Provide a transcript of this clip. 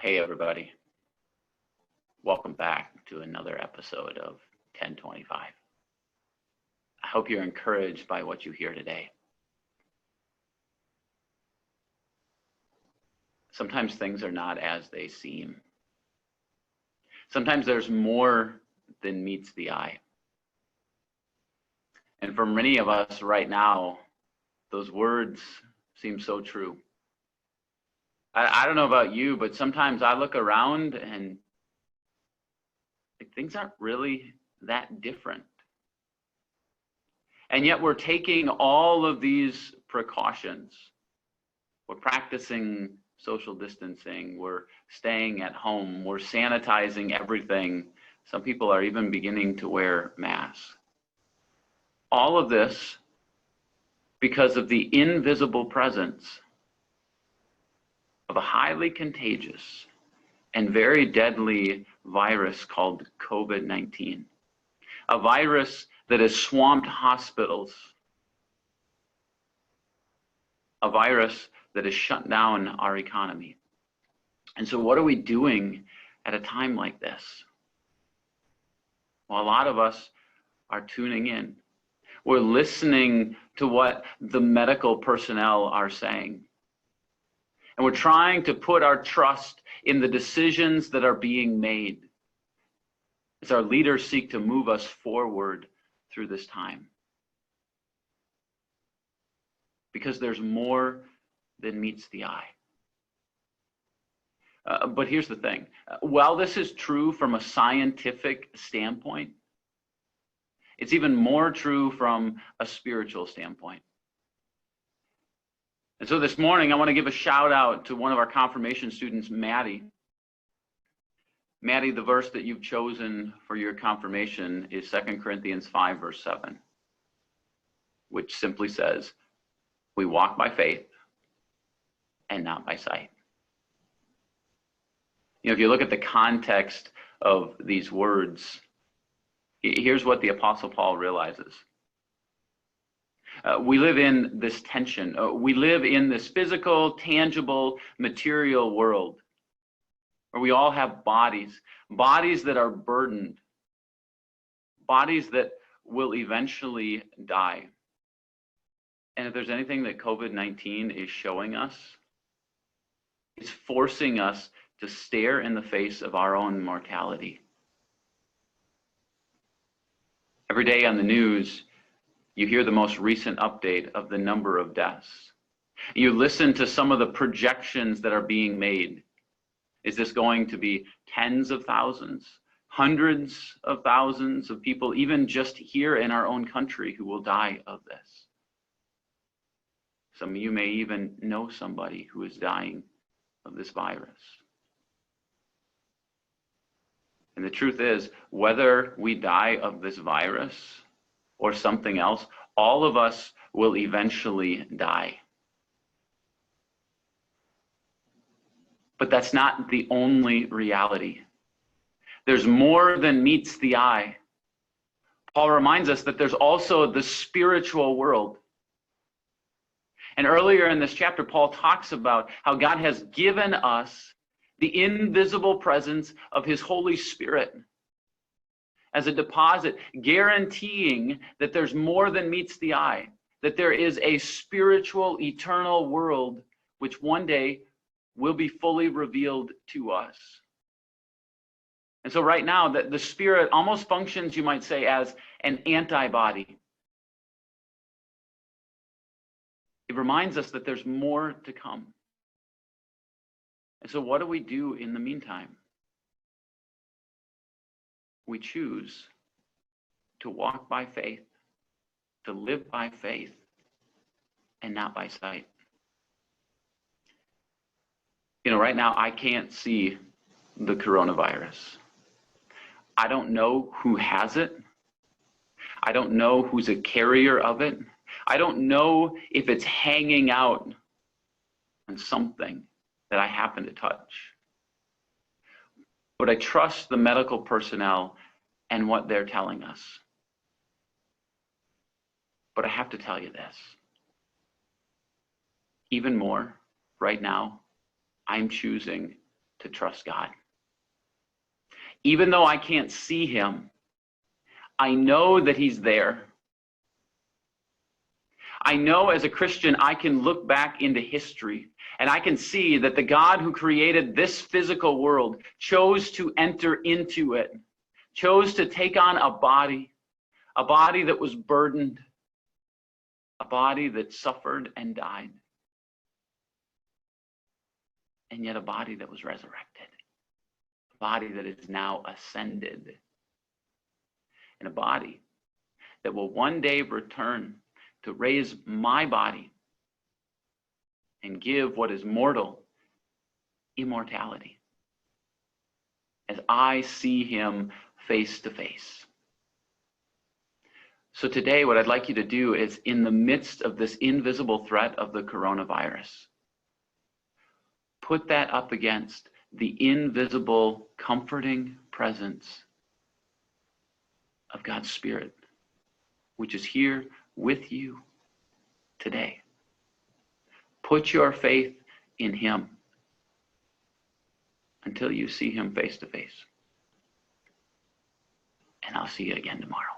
Hey, everybody. Welcome back to another episode of 1025. I hope you're encouraged by what you hear today. Sometimes things are not as they seem. Sometimes there's more than meets the eye. And for many of us right now, those words seem so true. I don't know about you, but sometimes I look around and things aren't really that different. And yet we're taking all of these precautions. We're practicing social distancing. We're staying at home. We're sanitizing everything. Some people are even beginning to wear masks. All of this because of the invisible presence of a highly contagious and very deadly virus called COVID-19, a virus that has swamped hospitals, a virus that has shut down our economy. And so what are we doing at a time like this? Well, a lot of us are tuning in. We're listening to what the medical personnel are saying. And we're trying to put our trust in the decisions that are being made as our leaders seek to move us forward through this time. Because there's more than meets the eye. But here's the thing. While this is true from a scientific standpoint, it's even more true from a spiritual standpoint. And so this morning, I want to give a shout out to one of our confirmation students, Maddie. Maddie, the verse that you've chosen for your confirmation is 2 Corinthians 5, verse 7, which simply says, we walk by faith and not by sight. You know, if you look at the context of these words, here's what the Apostle Paul realizes. We live in this tension. We live in this physical, tangible, material world where we all have bodies that are burdened, bodies that will eventually die. And if there's anything that COVID-19 is showing us, it's forcing us to stare in the face of our own mortality. Every day on the news, you hear the most recent update of the number of deaths. You listen to some of the projections that are being made. Is this going to be tens of thousands, hundreds of thousands of people, even just here in our own country, who will die of this? Some of you may even know somebody who is dying of this virus. And the truth is, whether we die of this virus or something else, all of us will eventually die. But that's not the only reality. There's more than meets the eye. Paul reminds us that there's also the spiritual world. And earlier in this chapter, Paul talks about how God has given us the invisible presence of his Holy Spirit as a deposit, guaranteeing that there's more than meets the eye, that there is a spiritual, eternal world which one day will be fully revealed to us. And so right now, the Spirit almost functions, you might say, as an antibody. It reminds us that there's more to come. And so what do we do in the meantime? We choose to walk by faith, to live by faith, and not by sight. You know, right now I can't see the coronavirus. I don't know who has it. I don't know who's a carrier of it. I don't know if it's hanging out on something that I happen to touch. But I trust the medical personnel and what they're telling us. But I have to tell you this. Even more, right now, I'm choosing to trust God. Even though I can't see him, I know that he's there. I know as a Christian, I can look back into history and I can see that the God who created this physical world chose to enter into it, chose to take on a body that was burdened, a body that suffered and died, and yet a body that was resurrected, a body that is now ascended, and a body that will one day return to raise my body and give what is mortal immortality as I see him face to face. So today, what I'd like you to do is, in the midst of this invisible threat of the coronavirus, put that up against the invisible, comforting presence of God's Spirit, which is here with you today. Put your faith in him until you see him face to face. And I'll see you again tomorrow.